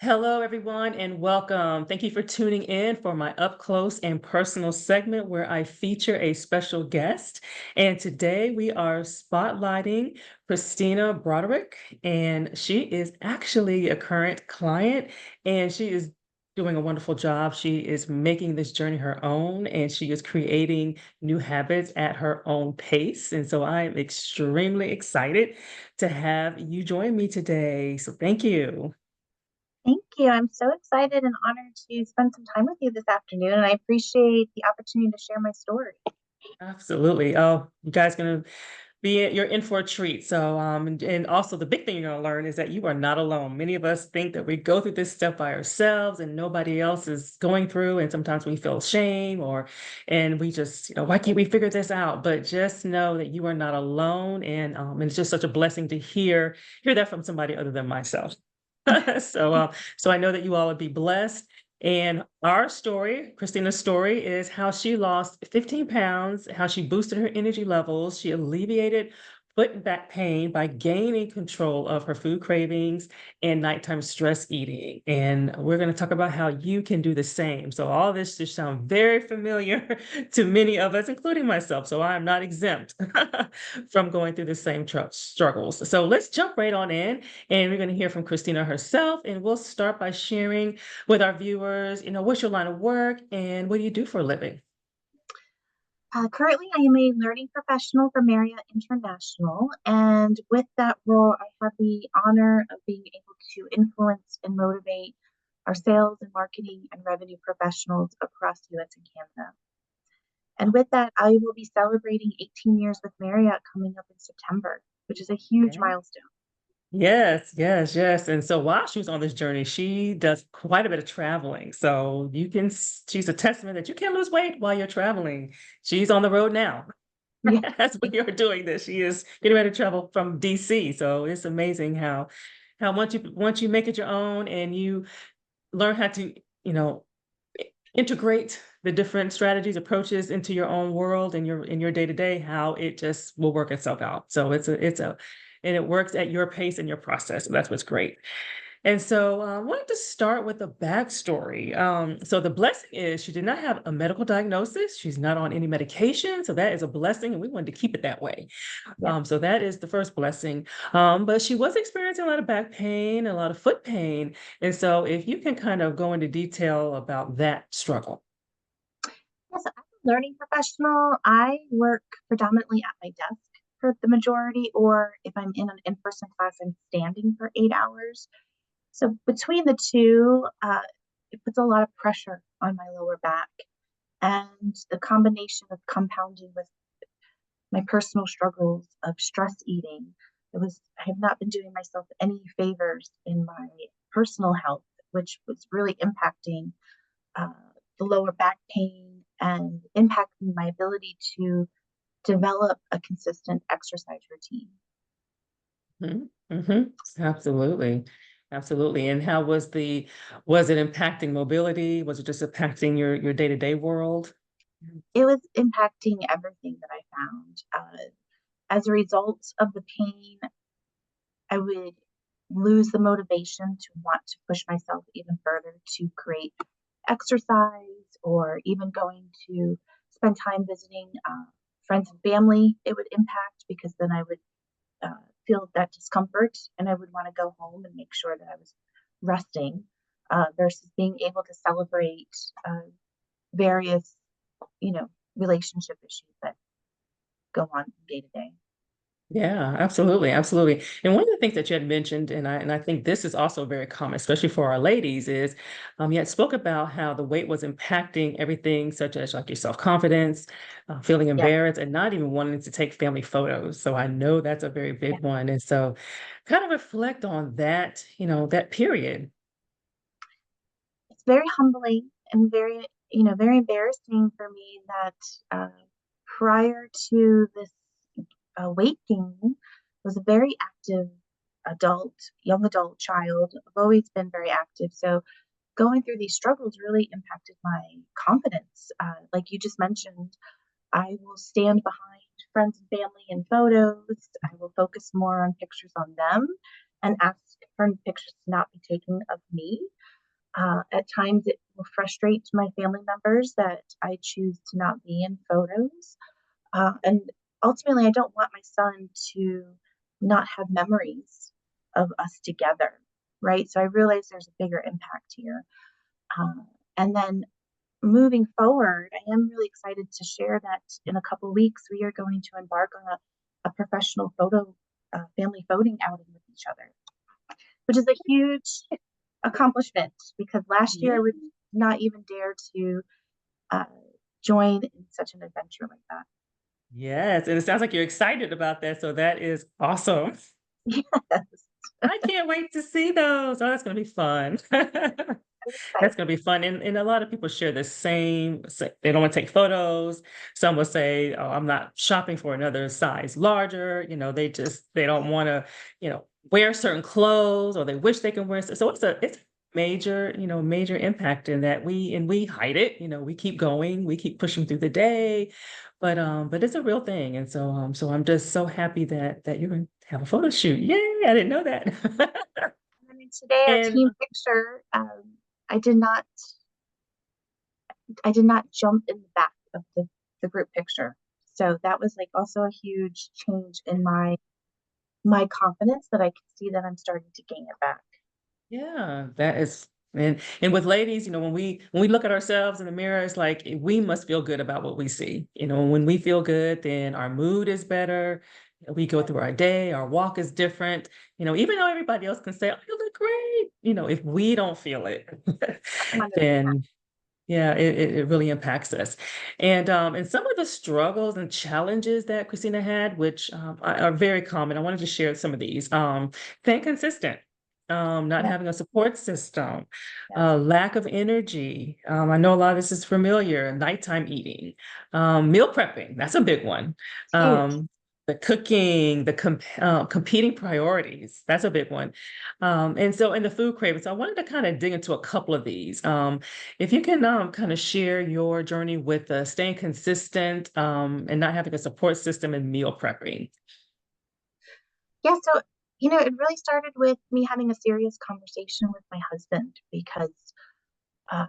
Hello, everyone, and welcome. Thank you for tuning in for my up close and personal segment where I feature a special guest. And today we are spotlighting Christina Broderick, and she is actually a current client, and she is doing a wonderful job. She is making this journey her own, and she is creating new habits at her own pace. And so I am extremely excited to have you join me today. So thank you. Thank you. I'm so excited and honored to spend some time with you this afternoon, and I appreciate the opportunity to share my story. Absolutely. Oh, you guys gonna you're in for a treat. So, and also the big thing you're gonna learn is that you are not alone. Many of us think that we go through this stuff by ourselves and nobody else is going through, and sometimes we feel shame and we just, why can't we figure this out? But just know that you are not alone, and it's just such a blessing to hear that from somebody other than myself. So I know that you all would be blessed. And our story, Christina's story, is how she lost 15 pounds, how she boosted her energy levels, she alleviated foot and back pain by gaining control of her food cravings and nighttime stress eating. And we're going to talk about how you can do the same. So all this just sounds very familiar to many of us, including myself. So I am not exempt from going through the same struggles. So let's jump right on in, and we're going to hear from Christina herself. And we'll start by sharing with our viewers, what's your line of work and what do you do for a living? Currently, I am a learning professional for Marriott International, and with that role, I have the honor of being able to influence and motivate our sales and marketing and revenue professionals across the US and Canada. And with that, I will be celebrating 18 years with Marriott coming up in September, which is a huge Okay. milestone. Yes, yes, yes. And so while she was on this journey, she does quite a bit of traveling. So she's a testament that you can lose weight while you're traveling. She's on the road now. Yeah. As we are doing this, she is getting ready to travel from DC. So it's amazing how once you make it your own and you learn how to, you know, integrate the different strategies, approaches into your own world and your day-to-day, how it just will work itself out. So and it works at your pace and your process. So that's what's great. And so I wanted to start with a backstory. So the blessing is she did not have a medical diagnosis. She's not on any medication. So that is a blessing, and we wanted to keep it that way. Yeah. So that is the first blessing. But she was experiencing a lot of back pain, a lot of foot pain. And so if you can kind of go into detail about that struggle. Yes, I'm a learning professional. I work predominantly at my desk for the majority, or if I'm in an in-person class, I'm standing for 8 hours. So between the two, it puts a lot of pressure on my lower back. And the combination of compounding with my personal struggles of stress eating, I have not been doing myself any favors in my personal health, which was really impacting uh, the lower back pain and impacting my ability to develop a consistent exercise routine. Mhm, mhm. Absolutely. Absolutely. And how was it impacting mobility? Was it just impacting your day-to-day world? It was impacting everything that I found. As a result of the pain, I would lose the motivation to want to push myself even further to create exercise or even going to spend time visiting friends and family. It would impact because then I would feel that discomfort and I would want to go home and make sure that I was resting versus being able to celebrate various, relationship issues that go on day to day. Yeah, absolutely, absolutely. And one of the things that you had mentioned, and I think this is also very common, especially for our ladies, is you had spoke about how the weight was impacting everything, such as like your self-confidence, feeling Yeah, embarrassed, and not even wanting to take family photos. So I know that's a very yeah. big one. And so kind of reflect on that, that period. It's very humbling and very embarrassing for me that prior to this weight gain, was a very active young adult child. I've always been very active. So going through these struggles really impacted my confidence. Like you just mentioned, I will stand behind friends and family in photos. I will focus more on pictures on them and ask prefer pictures to not be taken of me. At times, it will frustrate my family members that I choose to not be in photos. And ultimately, I don't want my son to not have memories of us together, right? So I realize there's a bigger impact here. And then moving forward, I am really excited to share that in a couple weeks, we are going to embark on a professional family photing outing with each other, which is a huge accomplishment because last year I Yeah. would not even dare to uh, join in such an adventure like that. Yes, and it sounds like you're excited about that, so that is awesome. Yes, I can't wait to see those. Oh, that's gonna be fun. I'm That's excited. gonna be fun, and a lot of people share the same they don't wanna take photos. Some will say, "Oh, I'm not shopping for another size larger," they don't wanna, wear certain clothes, or they wish they can wear so it's a major, major impact in that we hide it, we keep going, we keep pushing through the day, but it's a real thing, and so I'm just so happy that you're gonna have a photo shoot. Yay, I didn't know that. I mean, today our And team picture, I did not, I did not jump in the back of the group picture. So that was like also a huge change in my confidence that I could see that I'm starting to gain it back. yeah, that is and with ladies, when we look at ourselves in the mirror, it's like we must feel good about what we see. When we feel good, then our mood is better. We go through our day, our walk is different. Even though everybody else can say, "Oh, you look great," if we don't feel it, 100%. then yeah, it really impacts us. And some of the struggles and challenges that Christina had, which are very common, I wanted to share some of these. Staying consistent, not Yeah, having a support system, yeah. lack of energy. I know a lot of this is familiar, nighttime eating, meal prepping, that's a big one. It's huge. Um, the cooking, competing priorities, that's a big one. And the food cravings. So I wanted to kind of dig into a couple of these. If you can kind of share your journey with staying consistent and not having a support system and meal prepping. Yeah, so it really started with me having a serious conversation with my husband because uh,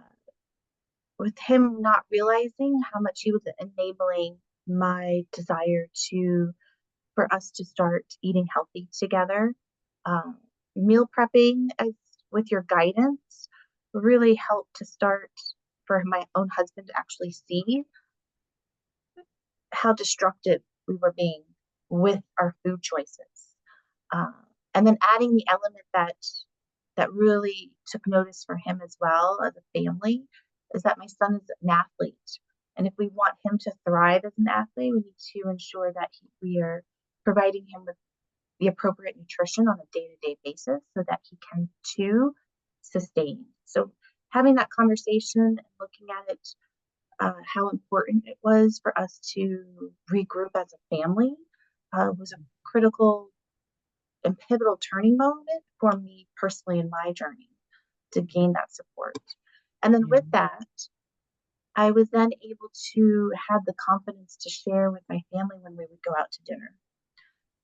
with him not realizing how much he was enabling my desire to for us to start eating healthy together. Um, Meal prepping as with your guidance really helped to start for my own husband to actually see how destructive we were being with our food choices. Uh, and then adding the element that really took notice for him as well as a family is that my son is an athlete. And if we want him to thrive as an athlete, we need to ensure that we are providing him with the appropriate nutrition on a day-to-day basis so that he can too sustain. So having that conversation and looking at it, how important it was for us to regroup as a family was a critical and pivotal turning moment for me personally in my journey to gain that support. And then Yeah. with that, I was then able to have the confidence to share with my family when we would go out to dinner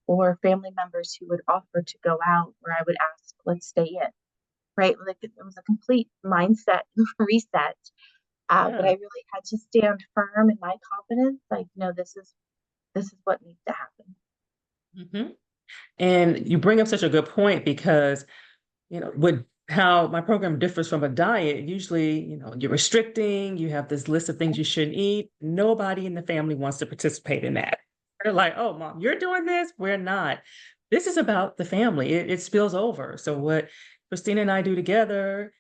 or family members who would offer to go out where I would ask, let's stay in, right? Like it was a complete mindset reset. But Yeah. I really had to stand firm in my confidence. Like, no, this is what needs to happen. Mhm. And you bring up such a good point because with how my program differs from a diet, usually, you're restricting, you have this list of things you shouldn't eat. Nobody in the family wants to participate in that. They're like, oh, mom, you're doing this. We're not. This is about the family. It spills over. So what Christina and I do together,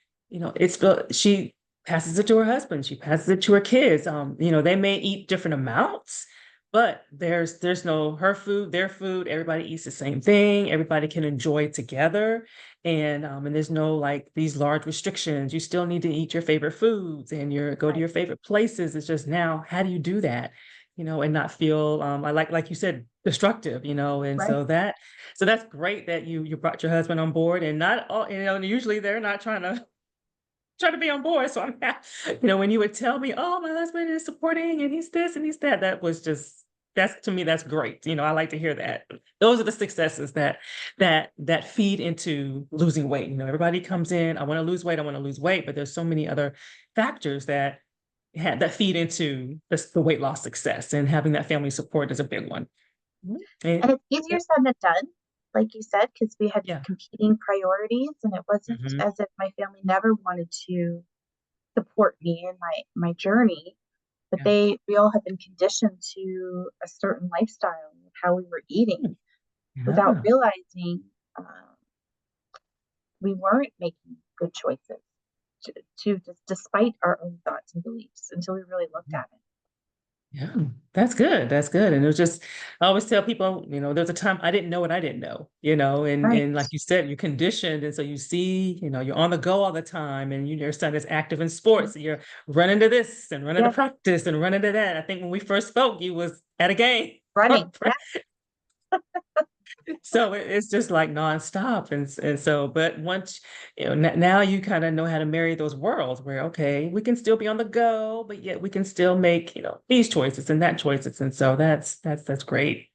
she passes it to her husband. She passes it to her kids. They may eat different amounts, but there's no her food, their food. Everybody eats the same thing. Everybody can enjoy it together and there's no like these large restrictions. You still need to eat your favorite foods and go to Right, your favorite places. It's just now, how do you do that? And not feel I like you said, destructive, and right. so that's great that you brought your husband on board and not all, usually they're not trying to be on board. So when you would tell me, oh, my husband is supporting and he's this and he's that, that was just that's to me, that's great. I like to hear that. Those are the successes that feed into losing weight. Everybody comes in, I want to lose weight, I want to lose weight, but there's so many other factors that feed into the weight loss success, and having that family support is a big one. Mhm. And And it's easier said than done, like you said, because we had yeah. competing priorities, and it wasn't Hmm. as if my family never wanted to support me in my journey, but Yeah. we all have been conditioned to a certain lifestyle of how we were eating without Yeah. realizing we weren't making good choices despite our own thoughts and beliefs until we really looked at it. Yeah, that's good. That's good. And it was just, I always tell people, there's a time I didn't know what I didn't know, Right. and like you said, you're conditioned. And so you see, you're on the go all the time, and your son is active in sports. And you're running to this and running to Yeah. practice and running to that. I think when we first spoke, you was at a game. Running. Yeah. So it's just like nonstop. And so, but once, now you kind of know how to marry those worlds where, okay, we can still be on the go, but yet we can still make, these choices and that choices. And so that's great.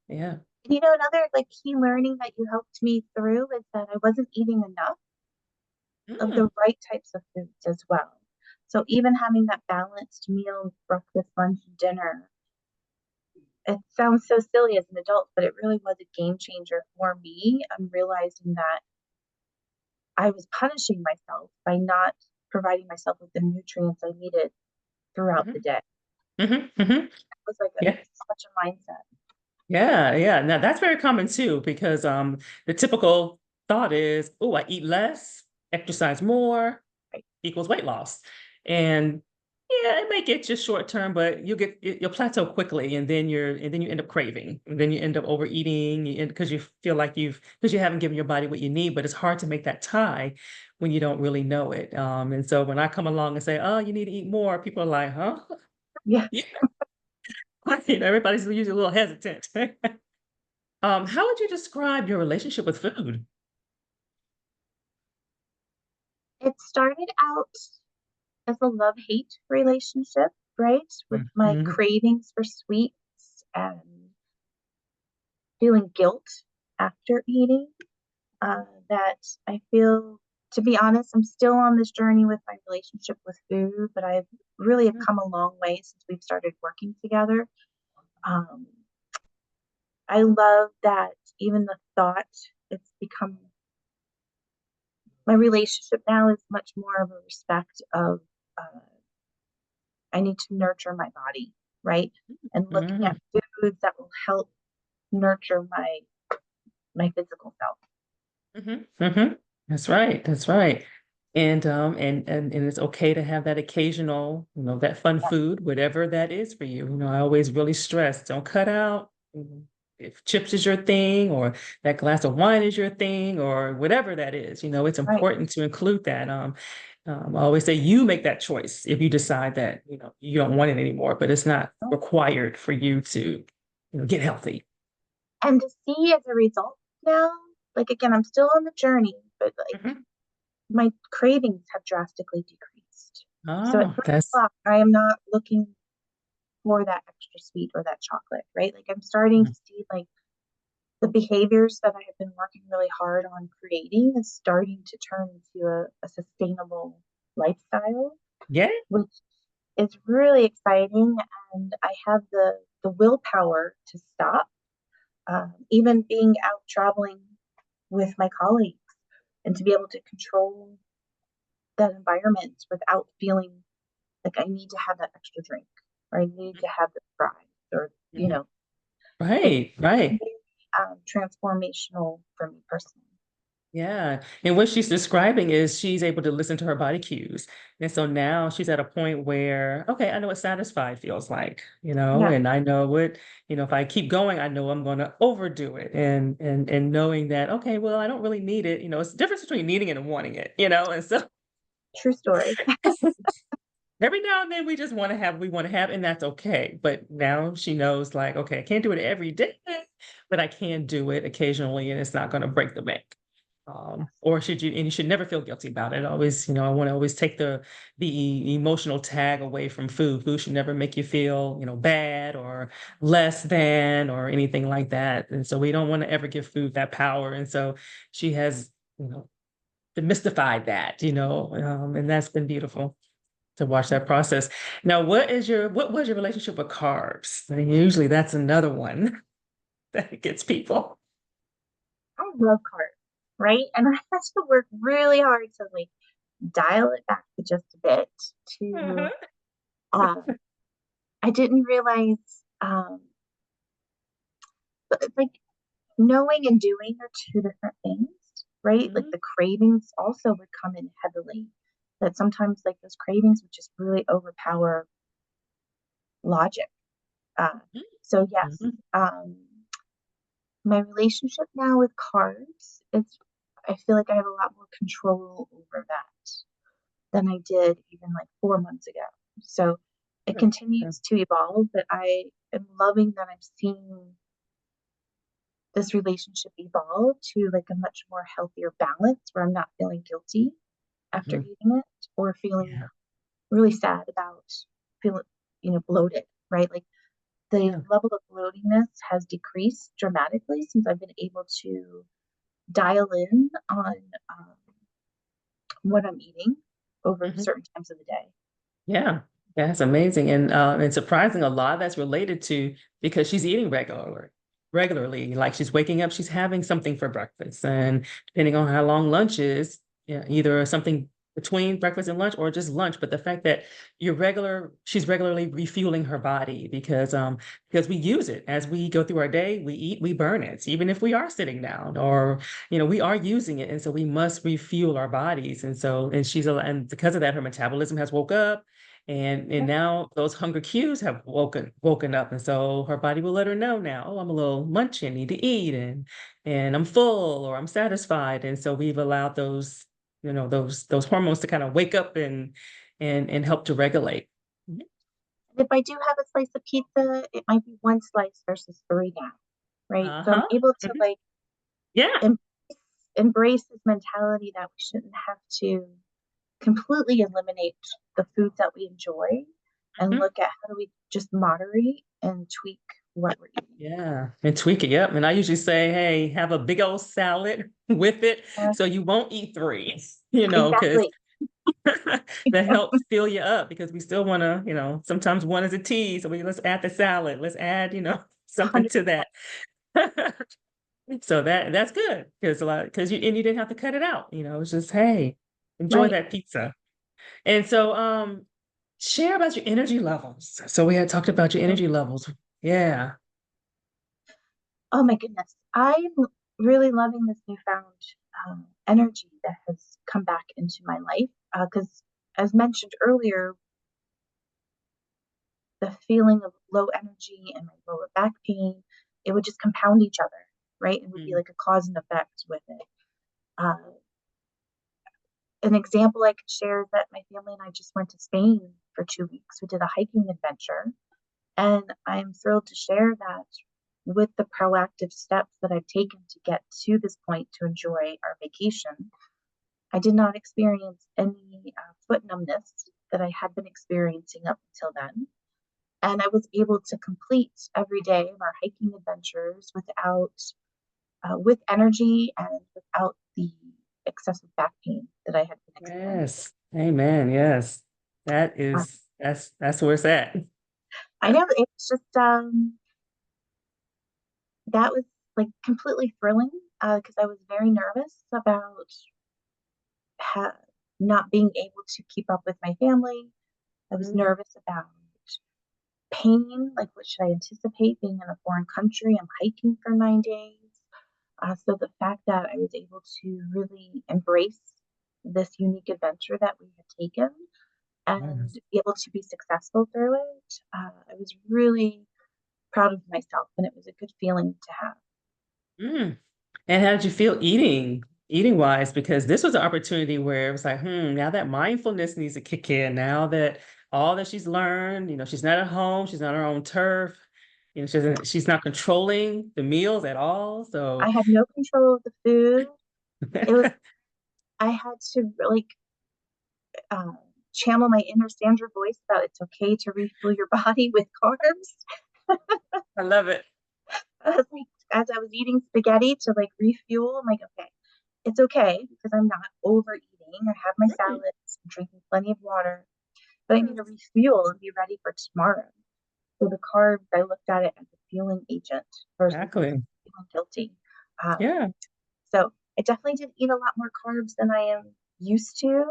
Yeah. Another like key learning that you helped me through is that I wasn't eating enough of Mm, the right types of foods as well. So even having that balanced meal, breakfast, lunch, and dinner, it sounds so silly as an adult, but it really was a game changer for me. I'm realizing that I was punishing myself by not providing myself with the nutrients I needed throughout the mhm, day. mhm, mhm. It was like Yeah. such a mindset. Yeah, yeah. Now that's very common too, because the typical thought is, oh, I eat less, exercise more, Right. equals weight loss. And yeah, it may get you short term, but you'll plateau quickly, and then you end up craving, and then you end up overeating, because you feel like because you haven't given your body what you need. But it's hard to make that tie when you don't really know it. And so when I come along and say, oh, you need to eat more, people are like, huh? Yeah. Yeah. Everybody's usually a little hesitant. How would you describe your relationship with food? It started out as a love-hate relationship, right? With my Mhm. cravings for sweets and feeling guilt after eating. That I feel, to be honest, I'm still on this journey with my relationship with food, but I've really have come a long way since we've started working together. Um, I love that even the thought, it's become my relationship now is much more of a respect of uh, I need to nurture my body, right? And looking Mhm. at foods that will help nurture my physical self. Mhm. Mhm. That's right. That's right. And it's okay to have that occasional, that fun food, whatever that is for you. I always really stress, don't cut out. If chips is your thing, or that glass of wine is your thing, or whatever that is, it's Right. important to include that. I always say you make that choice if you decide that, you don't want it anymore, but it's not required for you to, get healthy. And to see as a result now, like again, I'm still on the journey, but like Mhm. my cravings have drastically decreased. So at Oh, 3 o'clock, I am not looking for that extra sweet or that chocolate, right? Like I'm starting to see like the behaviors that I have been working really hard on creating is starting to turn into a sustainable lifestyle, yeah. which is really exciting. And I have the willpower to stop. Even being out traveling with my colleagues and to be able to control that environment without feeling like I need to have that extra drink or I need to have the fries or, Mhm. it's Right, right. very transformational for me personally. Yeah. And what she's describing is she's able to listen to her body cues. And so now she's at a point where, okay, I know what satisfied feels like, Yeah, and I know what, if I keep going, I know I'm going to overdo it. And knowing that, okay, well, I don't really need it. It's the difference between needing it and wanting it, and so true story. every now and then we want to have, and that's okay. But now she knows, like, okay, I can't do it every day, but I can do it occasionally, and it's not going to break the bank. Or should you, and you should never feel guilty about it. Always, I want to always take the emotional tag away from food. Food should never make you feel, bad or less than or anything like that. And so we don't want to ever give food that power. And so she has, demystified that, and that's been beautiful to watch that process. Now, what was your relationship with carbs? I mean, usually that's another one that gets people. I love carbs, right? And I had to work really hard to like dial it back to just a bit to Mhm. uh I didn't realize but like knowing and doing are two different things, right? Like Mhm. the cravings also would come in heavily. That sometimes like those cravings would just really overpower logic. Uh, so yes, Mhm. my relationship now with carbs, I feel like I have a lot more control over that than I did even like 4 months ago. So it Yeah. Yeah. continues to evolve, but I am loving that I'm seeing this relationship evolve to like a much more healthier balance where I'm not feeling guilty after Mhm. eating it or feeling Yeah. really sad about feeling, bloated, right? Like the Yeah. level of bloatiness has decreased dramatically since I've been able to dial in on um, what I'm eating over Mhm. certain times of the day. Yeah, that's amazing and surprising. A lot of that's related to because she's eating regularly. Like she's waking up, she's having something for breakfast, and depending on how long lunch is, yeah, either something between breakfast and lunch or just lunch. But the fact that she's regularly refueling her body because we use it as we go through our day. We eat, we burn it, even if we are sitting down or we are using it, and so we must refuel our bodies. And because of that, her metabolism has woke up and now those hunger cues have woken up. And so her body will let her know now, oh, I'm a little munchy, I need to eat, and I'm full or I'm satisfied. And so we've allowed those hormones to kind of wake up and help to regulate. And if I do have a slice of pizza, it might be one slice versus three now, right? So I'm Uh-huh. able to Mhm. like Yeah. em- embrace this mentality that we shouldn't have to completely eliminate the foods that we enjoy and Mhm. look at how do we just moderate and tweak what we're eating. Yeah, and tweak it. Yep. And I usually say, hey, have a big old salad with it Uh, so you won't eat three, because exactly. that helps fill you up because we still want to, sometimes one is a tease. So let's add the salad. Let's add, something to 100%. that. So that's good because you didn't have to cut it out. It's just, hey, enjoy Right. that pizza. And so share about your energy levels. So we had talked about your energy levels. Yeah. Oh my goodness. I'm really loving this newfound energy that has come back into my life. Because, as mentioned earlier, the feeling of low energy and my lower back pain, it would just compound each other, right? It would be Mm. like a cause and effect with it. Uh, an example I could share is that my family and I just went to Spain for 2 weeks. We did a hiking adventure. And I'm thrilled to share that with the proactive steps that I've taken to get to this point to enjoy our vacation, I did not experience any foot numbness that I had been experiencing up until then. And I was able to complete every day of our hiking adventures with energy and without the excessive back pain that I had been experiencing. Yes. Amen. Yes. Uh, That's where it's at. I know it's just that was like completely thrilling because I was very nervous about ha- not being able to keep up with my family. I was Mhm. nervous about pain, like what should I anticipate being in a foreign country? I'm hiking for 9 days. So the fact that I was able to really embrace this unique adventure that we had taken and Yes. be able to be successful through it, I was really proud of myself, and it was a good feeling to have. Mm. And how did you feel eating wise? Because this was an opportunity where it was like, now that mindfulness needs to kick in. Now that all that she's learned, she's not at home, she's not on her own turf, she's not controlling the meals at all. I So had no control of the food. It was, I had to like uh, channel my inner Sandra voice about it's okay to refuel your body with carbs. I love it. I was like, as I was eating spaghetti to like refuel, I'm like, okay, it's okay because I'm not overeating. I have my Right. salads, I'm drinking plenty of water, but I need to refuel and be ready for tomorrow. So the carbs, I looked at it as a fueling agent versus like Exactly. feeling guilty. Um, Yeah. so I definitely did eat a lot more carbs than I am used to.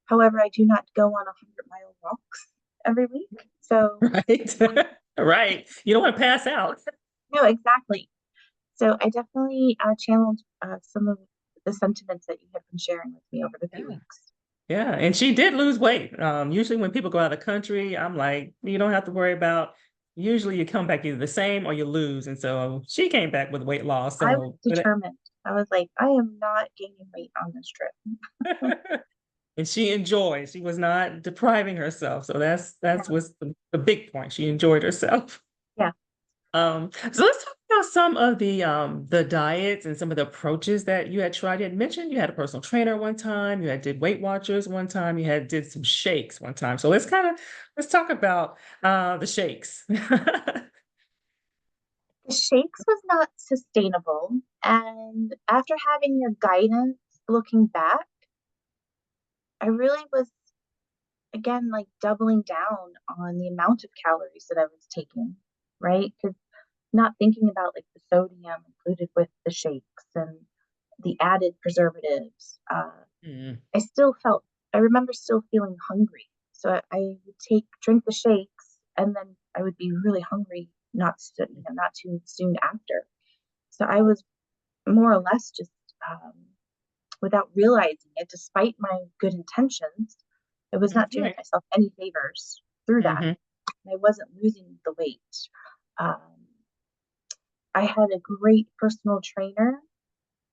However, I do not go on 100-mile walks every week. So Right. Right. You don't want to pass out. no, exactly. So I definitely channeled some of the sentiments that you have been sharing with me over the few Yeah. weeks. Yeah. And she did lose weight. Usually when people go out of the country, I'm like, you don't have to worry about, usually you come back either the same or you lose. And so she came back with weight loss. I was So, determined. I was like, I am not gaining weight on this trip. and she enjoyed, she was not depriving herself. So that's No, what's the big point. She enjoyed herself. yeah, So let's talk about some of the diets and some of the approaches that you had tried. You had mentioned you had a personal trainer one time, you had did Weight Watchers one time, you had did some shakes one time. So let's talk about the shakes. the shakes was not sustainable. And after having your guidance, looking back, I really was again like doubling down on the amount of calories that I was taking, right? Because not thinking about like the sodium included with the shakes and the added preservatives. Mm, I still felt, I remember still feeling hungry. So I would drink the shakes, and then I would be really hungry, not too soon after. So I was more or less just, um, without realizing it, despite my good intentions, I was not doing right. myself any favors through that. Hmm. And I wasn't losing the weight. Um, I had a great personal trainer.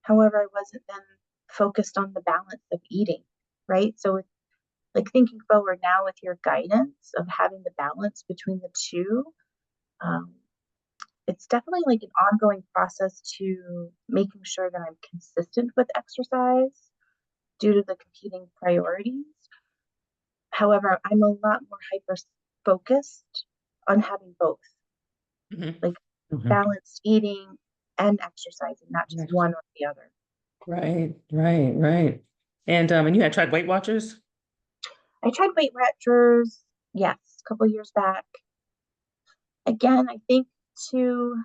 However, I wasn't then focused on the balance of eating, right? So it's like thinking forward now with your guidance of having the balance between the two, um, it's definitely like an ongoing process to making sure that I'm consistent with exercise due to the competing priorities. However, I'm a lot more hyper focused on having both, Hmm. like Hmm. balanced eating and exercising, not just one or the other. Right, right, right. And you had tried Weight Watchers? I tried Weight Watchers, yes, a couple years back. Again, I think to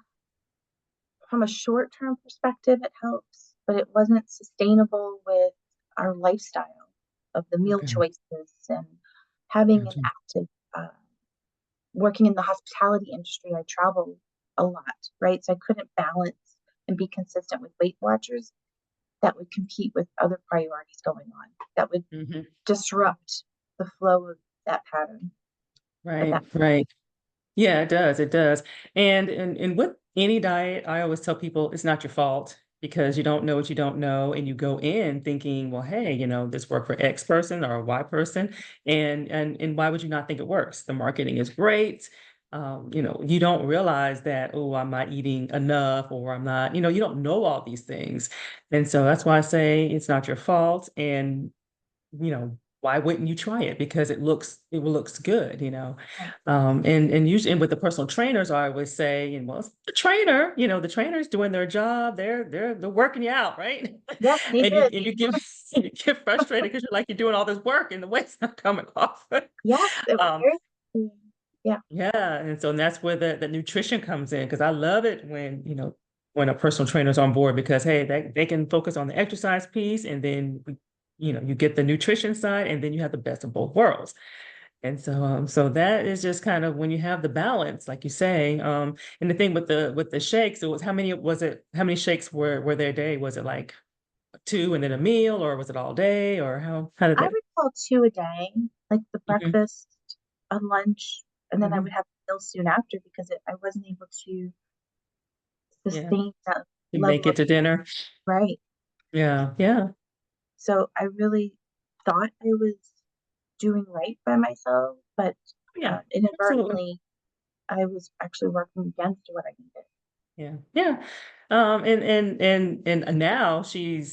from a short term perspective, it helps, but it wasn't sustainable with our lifestyle of the meal Okay. choices and having an Gotcha. active, working in the hospitality industry. I travel a lot, right? So I couldn't balance and be consistent with Weight Watchers that would compete with other priorities going on that would Hmm. disrupt the flow of that pattern. Of Right, that. right. Yeah, it does. It does. And with any diet, I always tell people it's not your fault because you don't know what you don't know, and you go in thinking, well, hey, this worked for X person or Y person, and why would you not think it works? The marketing is great. You don't realize that, oh, I'm not eating enough, or I'm not, you don't know all these things, and so that's why I say it's not your fault, and why wouldn't you try it? Because it looks good. Right. And usually and with the personal trainers, I always say, and well, it's the trainer, the trainer's doing their job, they're working you out, right? Yes, they And you did. and you get you get frustrated because you're like you're doing all this work and the weight's not coming off. Yes, it was Um, very, yeah. yeah, and that's where the nutrition comes in because I love it when a personal trainer's on board because hey, they can focus on the exercise piece and then you get the nutrition side and then you have the best of both worlds. And so that is just kind of when you have the balance, like you say. And the thing with the shakes, it was how many shakes were there a day? Was it like two and then a meal, or was it all day, or how did I that? would call two a day, like the Mhm. breakfast, a lunch, and then I would Mhm. have meals soon after because I wasn't able to Yeah, sustain that you make level it of to dinner. right. Yeah, yeah, So I really thought I was doing right by myself, but yeah, absolutely. inadvertently I was actually working against what I needed. Yeah, yeah. And now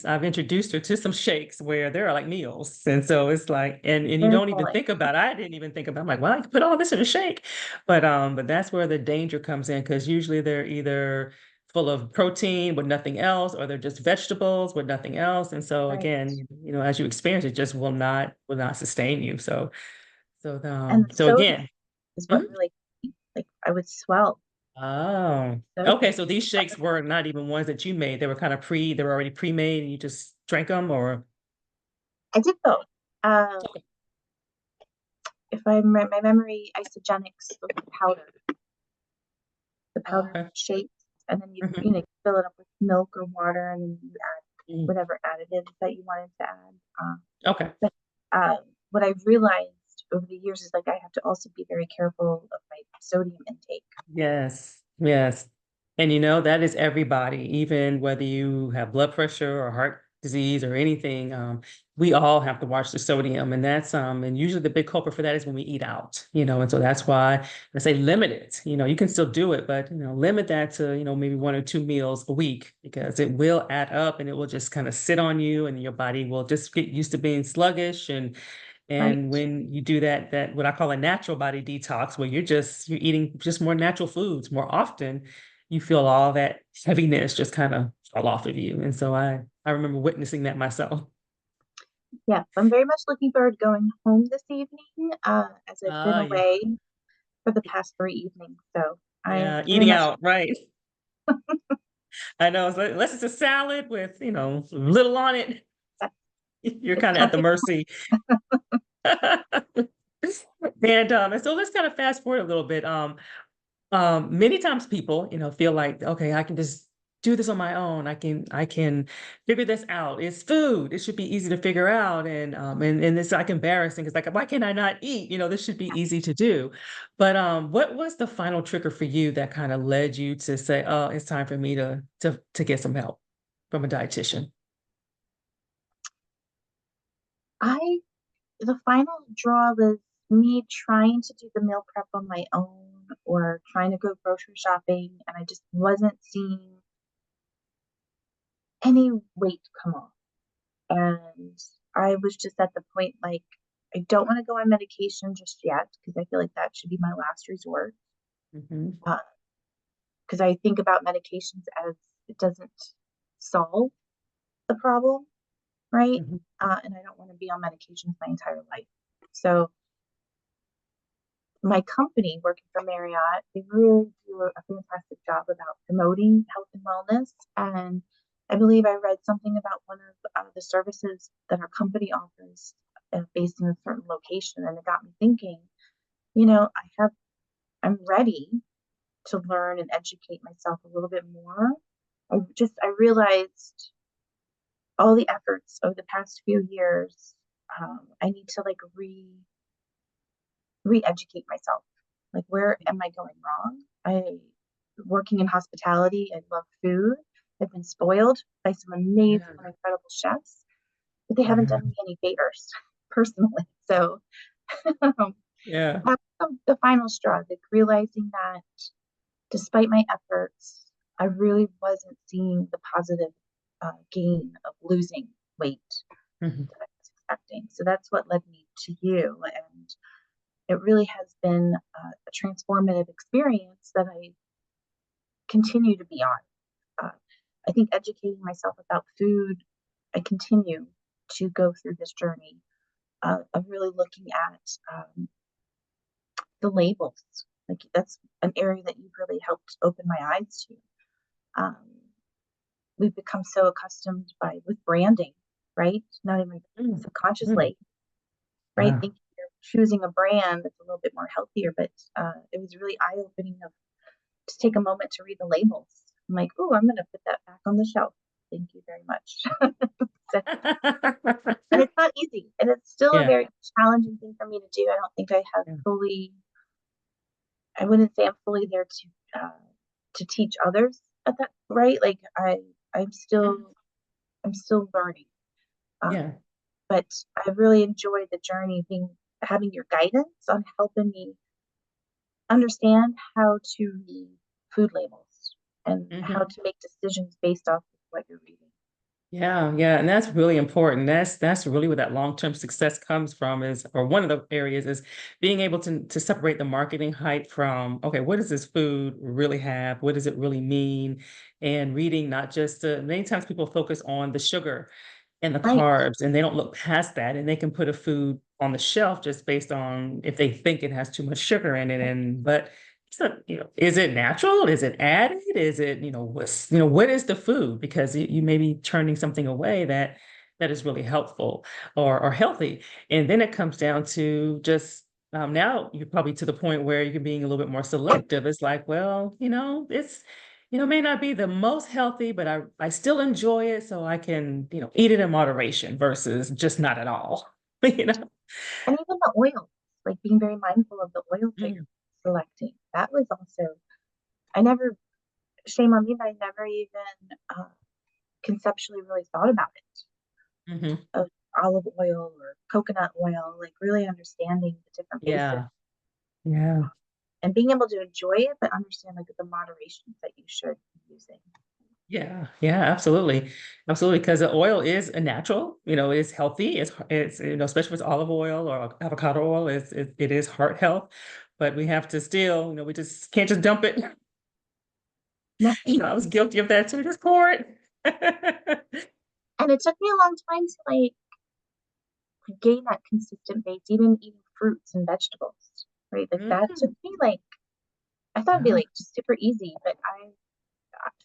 I've introduced her to some shakes where there are like meals. And so it's like, and you Very don't even filling. think about it. I didn't even think about, I'm like, well, I could put all this in a shake. But that's where the danger comes in, because usually they're either full of protein with nothing else, or they're just vegetables with nothing else. And so Right. again, as you experience, it just will not sustain you. And the So sodium again. is what Mhm. really, like, I would swell. Oh, okay. Sodium. So these shakes were not even ones that you made. They were kind of they were already pre-made and you just drank them, or I did both. If my memory, isogenics, the oh, powder okay. shapes, and then Hmm. fill it up with milk or water, and then you add Mm. whatever additives that you wanted to add. Okay. But what I've realized over the years is like I have to also be very careful of my sodium intake. Yes, yes. And that is everybody, even whether you have blood pressure or heart disease or anything, we all have to watch the sodium. And and usually the big culprit for that is when we eat out, and so that's why I say limit it. You can still do it, but limit that to, maybe 1 or 2 meals a week, because it will add up and it will just kind of sit on you, and your body will just get used to being sluggish. And Right. when you do that what I call a natural body detox, where you're eating just more natural foods more often, you feel all that heaviness just kind of fall off of you. And so I remember witnessing that myself. Yeah, I'm very much looking forward to going home this evening, as I've been Yeah. away for the past 3 evenings. So I'm Yeah, very eating much out, right? I know. So unless it's a salad with, little on it, that's you're it's kind of at the tempting. mercy. And so let's kind of fast forward a little bit. Many times people, feel like, okay, I can just do this on my own. I can figure this out. It's food. It should be easy to figure out. And it's like embarrassing. It's like, why can I not eat? This should be easy to do. But what was the final trigger for you that kind of led you to say, oh, it's time for me to get some help from a dietitian? I The final draw was me trying to do the meal prep on my own or trying to go grocery shopping, and I just wasn't seeing any weight come off. And I was just at the point like, I don't want to go on medication just yet because I feel like that should be my last resort. Hmm. Because I think about medications as it doesn't solve the problem, right? Hmm. And I don't want to be on medications my entire life. So my company working for Marriott, they really do a fantastic job about promoting health and wellness. And I believe I read something about one of the services that our company offers based in a certain location, and it got me thinking. I'm ready to learn and educate myself a little bit more. I realized all the efforts over the past few years. I need to like re-educate myself. Like, where am I going wrong? I Working in hospitality, I love food. I've been spoiled by some amazing Yeah. and incredible chefs, but they haven't Yeah. done me any favors personally. So um, Yeah. that's the final straw, like realizing that despite my efforts, I really wasn't seeing the positive gain of losing weight Mhm. that I was expecting. So that's what led me to you. And it really has been a transformative experience that I continue to be on. I think educating myself about food, I continue to go through this journey of really looking at the labels. Like, that's an area that you've really helped open my eyes to. Um, we've become so accustomed with branding, right? Not even Mm. Mm. subconsciously, right? Wow. Thinking you're choosing a brand that's a little bit more healthier, but it was really eye opening of just take a moment to read the labels. I'm like, oh, I'm going to put that back on the shelf. Thank you very much. So, and it's not easy, and it's still a Yeah. very challenging thing for me to do. I don't think I have Yeah. fully. I wouldn't say I'm fully there to teach others at that right. Like I'm Mhm. still I'm still learning. Um, Yeah. but I've really enjoyed the journey being having your guidance on helping me understand how to read food labels. and how Mhm. to make decisions based off of what you're reading. Yeah, yeah, and that's really important. That's really where that long-term success comes from is, or one of the areas is being able to separate the marketing hype from, okay, what does this food really have? What does it really mean? And reading not just many times people focus on the sugar and the Right. carbs, and they don't look past that, and they can put a food on the shelf just based on if they think it has too much sugar in it, and but it's not, is it natural? Is it added? Is it, what is the food? Because you may be turning something away that is really helpful or healthy. And then it comes down to just now you're probably to the point where you're being a little bit more selective. It's like, well, it's may not be the most healthy, but I still enjoy it, so I can, eat it in moderation versus just not at all. You know? And even the oils, like being very mindful of the oils that you're Mm, selecting. That was also, I never, shame on me, but I never even uh, conceptually really thought about it mhm. of olive oil or coconut oil, like really understanding the different bases Yeah, yeah, and being able to enjoy it, but understand like the moderations that you should be using. yeah, yeah, absolutely. Absolutely, because the oil is a natural, it's healthy. It's especially if it's olive oil or avocado oil, it is heart health, but we have to still, we just can't just dump it. No, I was guilty of that too. Just pour it. and it took me a long time to like gain that consistent base, even eating fruits and vegetables, right? Like that took Mhm. me like I thought it'd be Yeah, like just super easy, but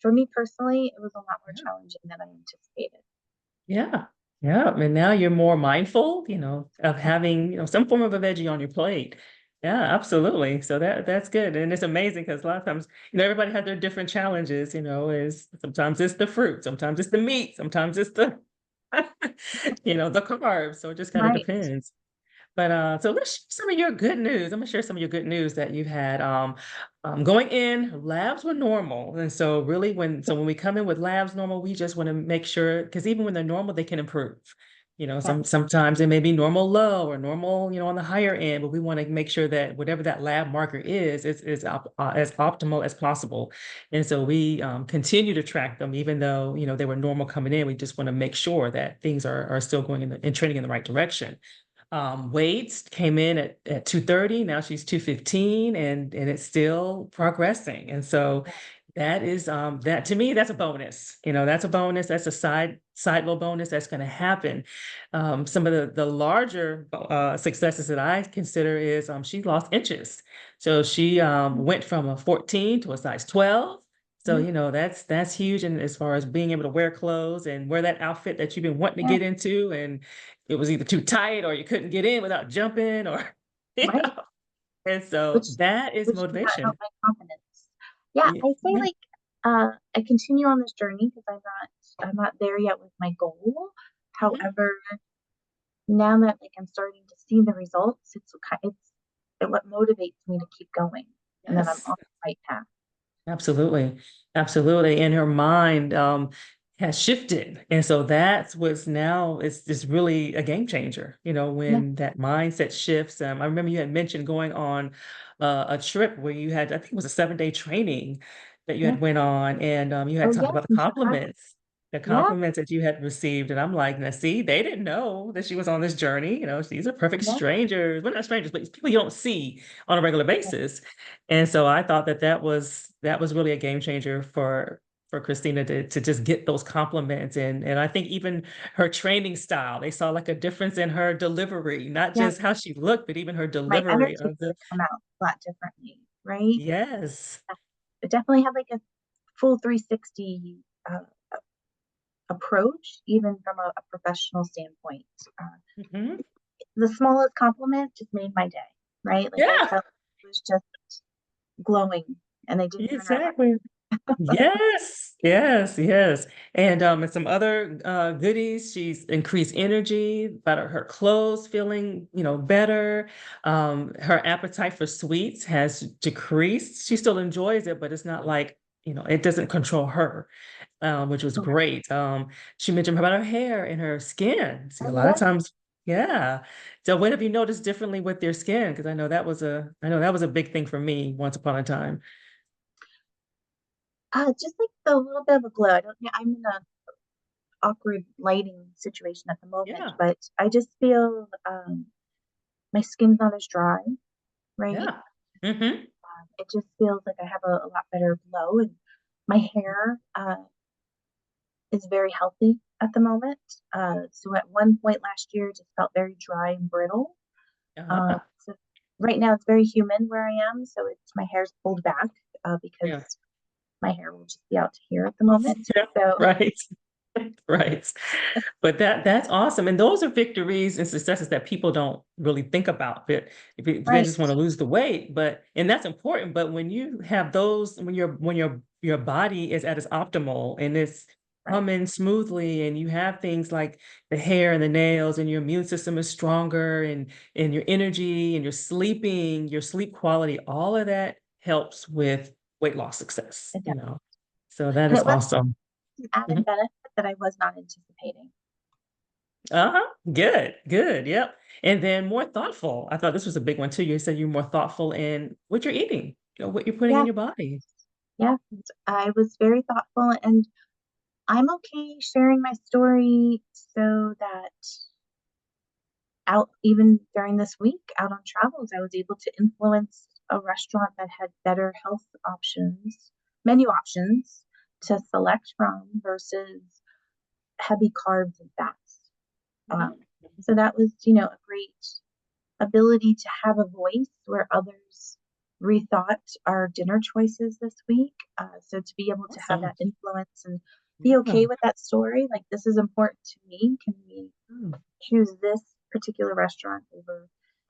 for me personally, it was a lot more yeah. challenging than I anticipated. Yeah. Yeah. And now you're more mindful, of having, some form of a veggie on your plate. Yeah, absolutely. So that's good. And it's amazing because a lot of times, everybody has their different challenges, is sometimes it's the fruit, sometimes it's the meat, sometimes it's the the carbs. So it just kind of Right. depends. But so let's share some of your good news. I'm gonna share some of your good news that you've had. Going in, labs were normal, and so really, when we come in with labs normal, we just want to make sure because even when they're normal, they can improve. Yeah. Sometimes it may be normal low or normal, on the higher end, but we want to make sure that whatever that lab marker is as optimal as possible. And so we continue to track them, even though they were normal coming in. We just want to make sure that things are still going and trending in the right direction. Weights came in at 230. Now she's 215 and it's still progressing. And so Yeah. that is that to me, that's a bonus. That's a bonus. That's a side little bonus that's going to happen. Some of the larger successes that I consider is she lost inches. So she went from a 14 to a size 12. So, Mhm. that's huge. And as far as being able to wear clothes and wear that outfit that you've been wanting to Yeah. get into, and it was either too tight or you couldn't get in without jumping or, you Right. know. And so Which that is which did not help motivation. my confidence. Yeah, Yeah. I say Yeah. like I continue on this journey because I'm not there yet with my goal. Mhm. However, now that like I'm starting to see the results, it's what motivates me to keep going and that I'm Yes. on the right path. Absolutely. Absolutely. And her mind has shifted. And so that's what's now is really a game changer, Yeah, when that mindset shifts. I remember you had mentioned going on a trip where you had, I think it was a 7-day training that you yeah. had went on, and you had Oh talked yes, about in Chicago. the Yeah, compliments that you had received. And I'm like, now see, they didn't know that she was on this journey. These are perfect yeah, strangers. Well, not strangers, but people you don't see on a regular yeah. basis. And so I thought that was really a game changer for Christina to just get those compliments. And I think even her training style, they saw like a difference in her delivery, not Yeah. just how she looked, but even her My delivery energy of the would come out a lot differently, right? yes. It definitely had like a full 360 uh, approach, even from a professional standpoint. Uh, Mhm. the smallest compliment just made my day, right? Like I Yeah, felt it was just glowing, and they didn't even realize. exactly. Yes, yes, yes. And some other goodies. She's increased energy, about her clothes feeling, better. Her appetite for sweets has decreased. She still enjoys it, but it's not like, it doesn't control her, which was Correct. great. She mentioned about her hair and her skin. See, a Oh lot of yeah. times, yeah. So what have you noticed differently with your skin? Because I know that was a big thing for me once upon a time. Just like the little bit of a glow. I don't, yeah, I'm in a awkward lighting situation at the moment, Yeah, but I just feel my skin's not as dry, right? yeah. Hmm. It just feels like I have a lot better glow, and my hair is very healthy at the moment. So at one point last year, it just felt very dry and brittle. Uh-huh. So right now it's very humid where I am, so it's my hair's pulled back Yeah. because my hair will just be out to here at the moment. Yeah, So right. Right. But that's awesome. And those are victories and successes that people don't really think about. But if they right, just want to lose the weight, but and that's important. But when you have those, when your body is at its optimal and it's right, humming smoothly, and you have things like the hair and the nails, and your immune system is stronger, and your energy and your sleep quality, all of that helps with weight loss success, it does. So that And is it was awesome. an added Mhm. benefit that I was not anticipating. Uh-huh. Good, good. Yep. And then more thoughtful. I thought this was a big one too. You said you're more thoughtful in what you're eating, what you're putting in Yeah, your body. yeah. I was very thoughtful, and I'm okay sharing my story so that out even during this week out on travels, I was able to influence a restaurant that had better health options, menu options to select from versus heavy carbs and fats. Mhm. Um, so that was, a great ability to have a voice where others rethought our dinner choices this week. So to be able to have Awesome. that influence and be okay Yeah. with that story, like this is important to me. Can we Mm. choose this particular restaurant over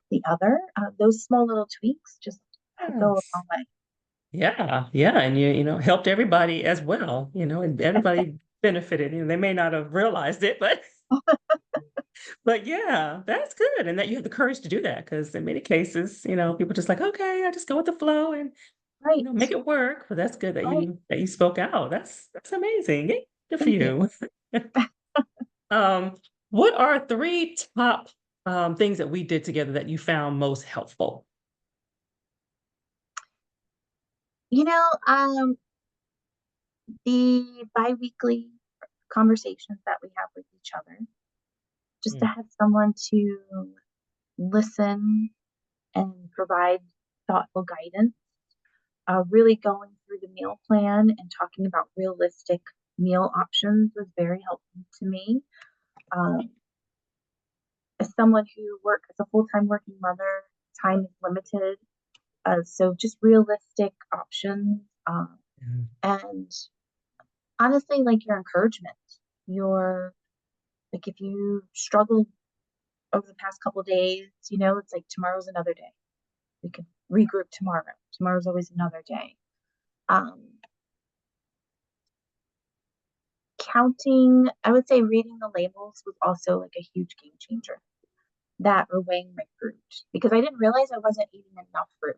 the other? Those small little tweaks just go a Yes. long way. Yeah, yeah. And helped everybody as well, and everybody benefited. They may not have realized it, but yeah, that's good. And that you have the courage to do that, because in many cases, people just like, okay, I just go with the flow and Right, make it work. But that's good that right. you spoke out. That's amazing. Yeah, good for Thank you. you. Um, what are three top things that we did together that you found most helpful? The biweekly conversations that we have with each other, just to Mm, have someone to listen and provide thoughtful guidance. Really going through the meal plan and talking about realistic meal options was very helpful to me. Um, as someone who works as a full-time working mother, time is limited. So just realistic options. mm, And honestly, like your encouragement, your like if you struggled over the past couple of days, it's like tomorrow's another day. We can regroup tomorrow. Tomorrow's always another day. Um, Counting, I would say reading the labels was also like a huge game changer. That or weighing my fruit because I didn't realize I wasn't eating enough fruit.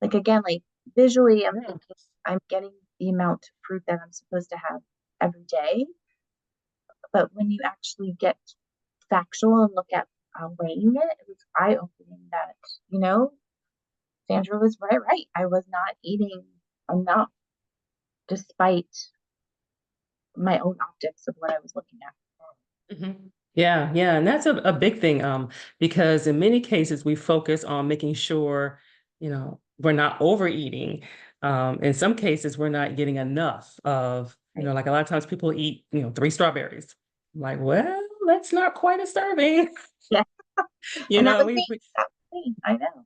Like again, like visually, I'm yeah. thinking I'm getting the amount of fruit that I'm supposed to have every day. But when you actually get factual and look at weighing it, it was eye opening that, you know, Sandra was right. I was not eating enough despite my own optics of what I was looking at. Mhm. Yeah, yeah, and that's a big thing, because in many cases we focus on making sure, we're not overeating. In some cases, we're not getting enough of, Right. like a lot of times people eat, 3 strawberries. I'm like, well, that's not quite a serving. Yeah. You And that know, was we, me. we That was me. I know.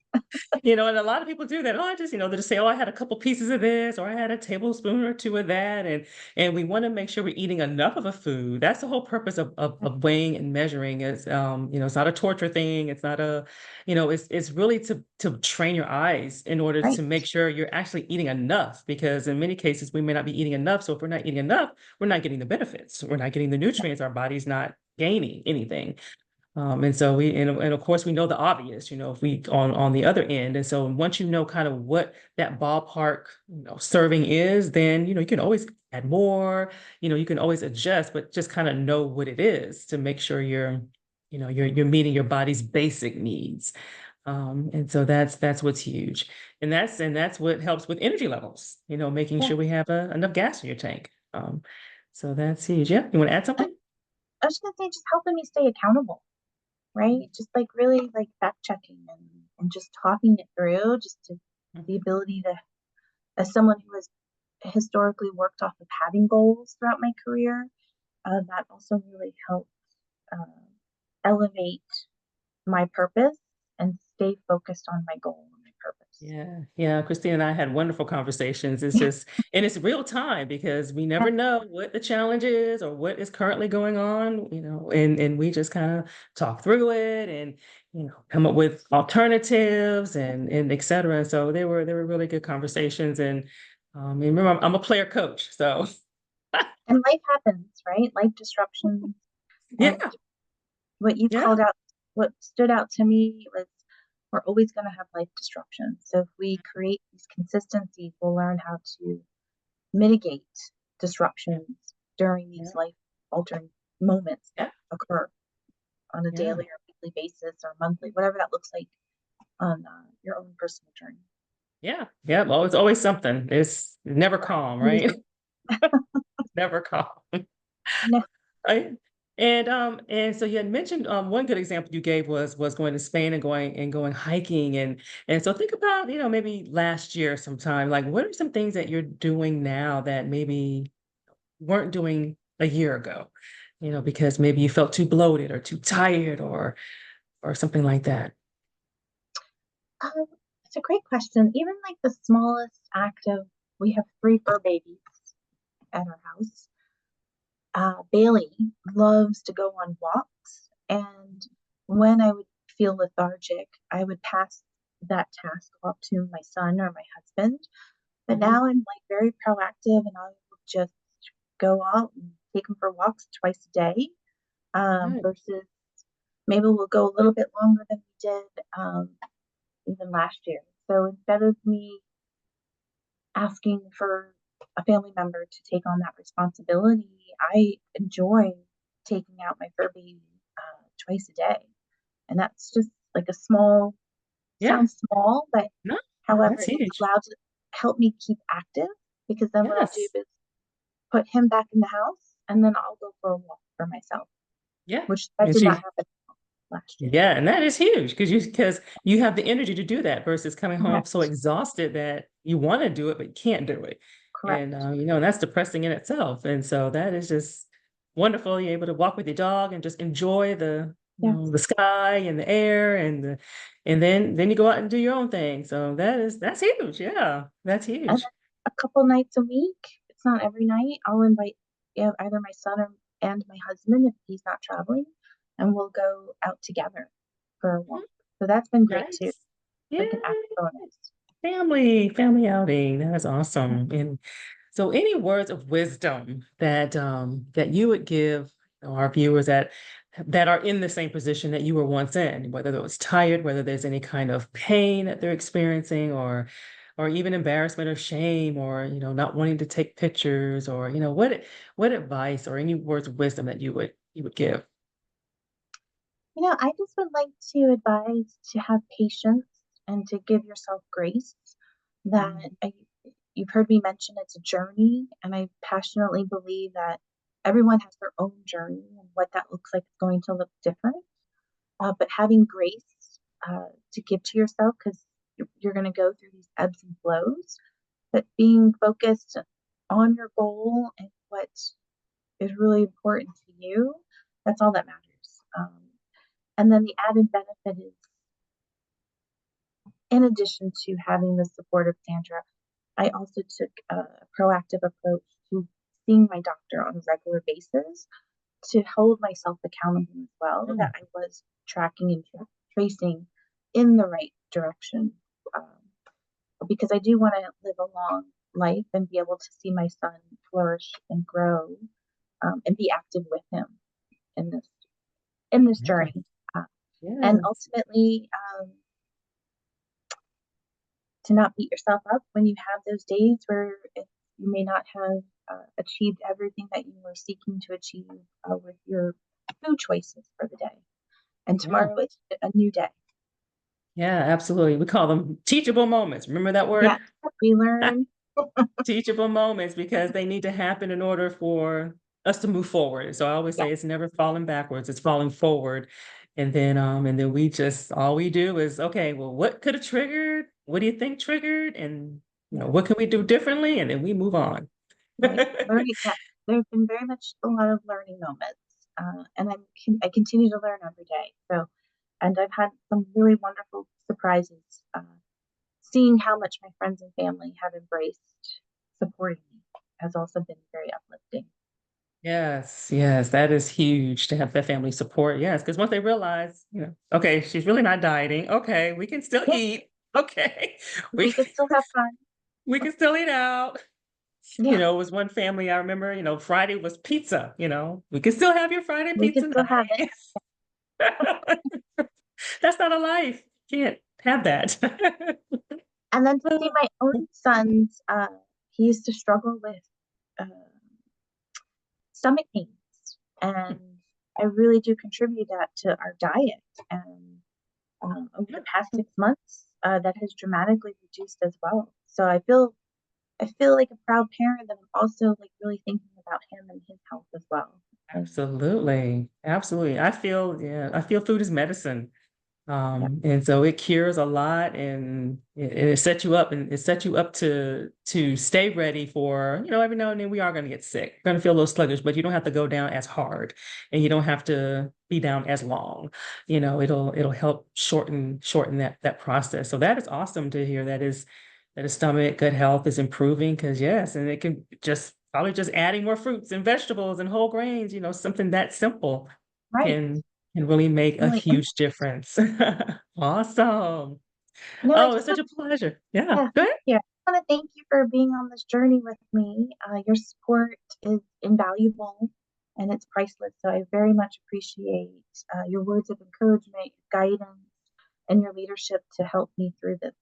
and a lot of people do that. Oh, I just, they just say, oh, I had a couple pieces of this, or I had a tablespoon or two of that. And we want to make sure we're eating enough of a food. That's the whole purpose of weighing and measuring is, it's not a torture thing. It's not it's really to train your eyes in order Right. to make sure you're actually eating enough, because in many cases we may not be eating enough. So if we're not eating enough, we're not getting the benefits. We're not getting the nutrients. Our body's not gaining anything. And so and of course we know the obvious, if we on the other end. And so once you know kind of what that ballpark, serving is, then you can always add more, you can always adjust, but just kind of know what it is to make sure you're meeting your body's basic needs. And so that's what's huge. And that's what helps with energy levels, making Yeah. sure we have enough gas in your tank. So that's huge. Yeah. You want to add I, something? I was gonna say just helping me stay accountable, right? Just like really like fact checking and just talking it through, just to the Mhm. ability to, as someone who has historically worked off of having goals throughout my career, that also really helped uh, elevate my purpose and stay focused on my goal and my purpose. Yeah, yeah. Christine and I had wonderful conversations. And it's real time because we Yeah, never know what the challenge is or what is currently going on, and we just kind of talk through it and, come up with alternatives and et cetera. So they were really good conversations. And remember, I'm a player coach. So and life happens, right? Life disruptions. And yeah, what you yeah, called out, what stood out to me was we're always going to have life disruptions. So if we create these consistencies, we'll learn how to mitigate yeah, disruptions during these yeah, life altering moments yeah, that occur on a yeah, daily or weekly basis or monthly, whatever that looks like on your own personal journey. yeah, yeah. Well, it's always something. It's never calm, Always, right? Never calm. no, Right. And so you had mentioned one good example you gave was going to Spain and going hiking and so think about, maybe last year sometime, like what are some things that you're doing now that maybe weren't doing a year ago, because maybe you felt too bloated or too tired or something like that. um, it's a great question. Even like the smallest act of, we have three fur babies at our house. Bailey loves to go on walks, and when I would feel lethargic, I would pass that task off to my son or my husband. But Mhm. now I'm like very proactive, and I will just go out and take them for walks twice a day. Right. Versus maybe we'll go a little bit longer than we did even last year. So instead of me asking for a family member to take on that responsibility, I enjoy taking out my fur baby twice a day. And that's just like a small, Yeah. sounds small, but No, however, that's it's huge. allowed to help me keep active because then what I'll do Yes. is put him back in the house and then I'll go for a walk for myself, Yeah. which that And did not she happen last year. Yeah, and that is huge because you have the energy to do that versus coming home so Correct. exhausted that you want to do it but you can't do it. And Correct. and that's depressing in itself. And so that is just wonderful. You're able to walk with your dog and just enjoy Yes. the sky and the air and then you go out and do your own thing. So that's huge. Yeah, that's And huge. then a couple nights a week, it's not every night, I'll invite, either my son and my husband if he's not traveling, and we'll go out together for a Mhm. walk. So that's been great too, Nice. Yeah. like an added bonus. Family outing. That is awesome. And so any words of wisdom that you would give our viewers that are in the same position that you were once in, whether it was tired, whether there's any kind of pain that they're experiencing or even embarrassment or shame or not wanting to take pictures or what advice or any words of wisdom that you would give. I just would like to advise to have patience and to give yourself grace. That Mm, you've heard me mention it's a journey, and I passionately believe that everyone has their own journey, and what that looks like is going to look different. But having grace to give to yourself because you're going to go through these ebbs and flows, but being focused on your goal and what is really important to you, that's all that matters. And then the added benefit is, in addition to having the support of Sandra, I also took a proactive approach to seeing my doctor on a regular basis to hold myself accountable as well, that mm, I was tracking and tracing in the right direction. Because I do want to live a long life and be able to see my son flourish and grow, and be active with him in this yeah. journey. Uh, and Yes. ultimately, to not beat yourself up when you have those days where you may not have achieved everything that you were seeking to achieve with your food choices for the day. And Yeah. tomorrow it's a new day. Yeah, absolutely. We call them teachable moments. Remember that Yeah, word? we learn. Teachable moments because they need to happen in order for us to move forward. So I always Yeah, say it's never falling backwards, it's falling forward. And then we just all we do is, okay, well, what could have triggered? What do you think triggered? And yeah, what can we do differently? And then we move on. right. Learning, yeah, there have been very much a lot of learning moments, and I continue to learn every day. So, and I've had some really wonderful surprises. Seeing how much my friends and family have embraced supporting me has also been very uplifting. Yes, yes, that is huge to have that family support. Yes, because once they realize, okay, she's really not dieting. Okay, we can still Yeah, eat. Okay, we we could still have fun. we can still eat out. Yeah, It was one family I remember, Friday was pizza, we can still have your Friday we could pizza still have it. night. That's not a life. Can't have that. And then to see my own son's, he used to struggle with uh, stomach pains, and I really do contribute that to our diet. And over the past 6 months, that has dramatically reduced as well. So I feel like a proud parent that I'm also like really thinking about him and his health as well. And Absolutely. Absolutely. I feel food is medicine. yeah, And so it cures a lot and it sets you up and it sets you up to stay ready for, every now and then we are going to get sick. We're going to feel a little sluggish, but you don't have to go down as hard and you don't have to be down as long. It'll help shorten that process. So that is awesome to hear that his stomach gut health is improving because yes, and it can just probably just adding more fruits and vegetables and whole grains, something that simple right. can can really make a Really, huge difference. Awesome. I Oh, just it's such want a pleasure. Yeah, yeah, good. yeah. I want to thank you for being on this journey with me. Your support is invaluable and it's priceless. So I very much appreciate your words of encouragement, guidance, and your leadership to help me through this.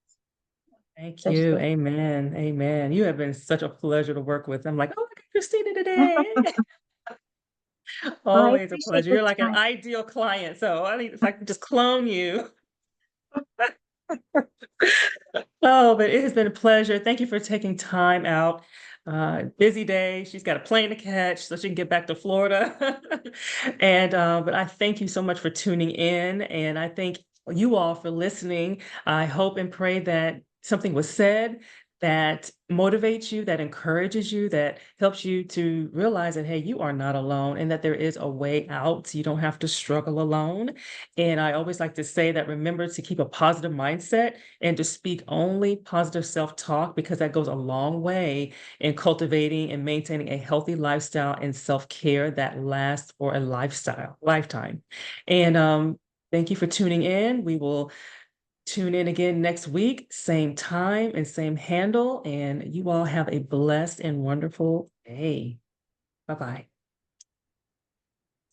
Thank So I just you. thank Amen. Amen. You have been such a pleasure to work with. I'm like, oh, look at Christina today. well, I Always a appreciate pleasure. this You're like an time. ideal client. So I think if I could just clone you. Oh, but it has been a pleasure. Thank you for taking time out. Busy day. She's got a plane to catch so she can get back to Florida. But I thank you so much for tuning in, and I thank you all for listening. I hope and pray that something was said that motivates you, that encourages you, that helps you to realize that, hey, you are not alone and that there is a way out. You don't have to struggle alone. And I always like to say that remember to keep a positive mindset and to speak only positive self-talk because that goes a long way in cultivating and maintaining a healthy lifestyle and self-care that lasts for a lifetime. And thank you for tuning in. We will tune in again next week, same time and same handle. And you all have a blessed and wonderful day. Bye-bye.